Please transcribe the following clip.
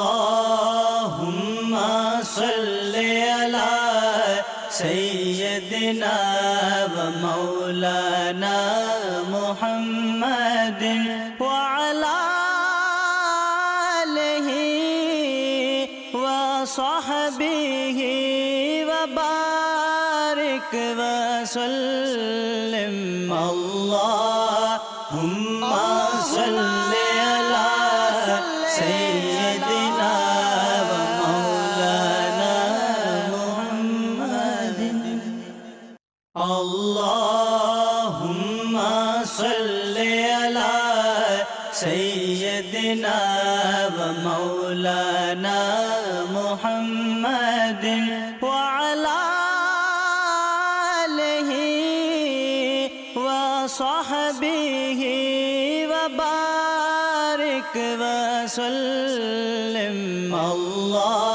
اللہم صلی علی سیدنا و مولانا محمد وعلی آلہ وصحبہ وبارک وسلم اللہم صلی علی سیدنا و مولانا محمد اللہم صلی علی سیدنا و مولانا محمد وعلی آلہ وصحبہ وبارک وسلم اللہ